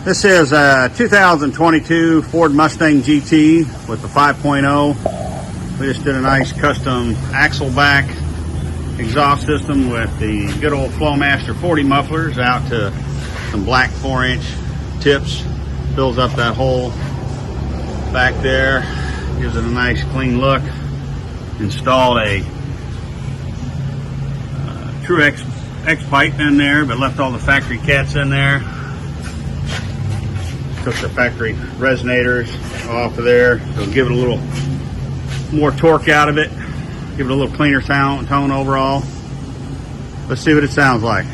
This is a 2022 Ford Mustang GT with the 5.0. We just did a nice custom axle back exhaust system with the good old Flowmaster 40 mufflers out to some black 4-inch tips. Fills up that hole back there, gives it a nice clean look. Installed a true X pipe in there, but left all the factory cats in there. Took the factory resonators off of there, so give it a little more torque out of it, give it a little cleaner tone overall. Let's see what it sounds like.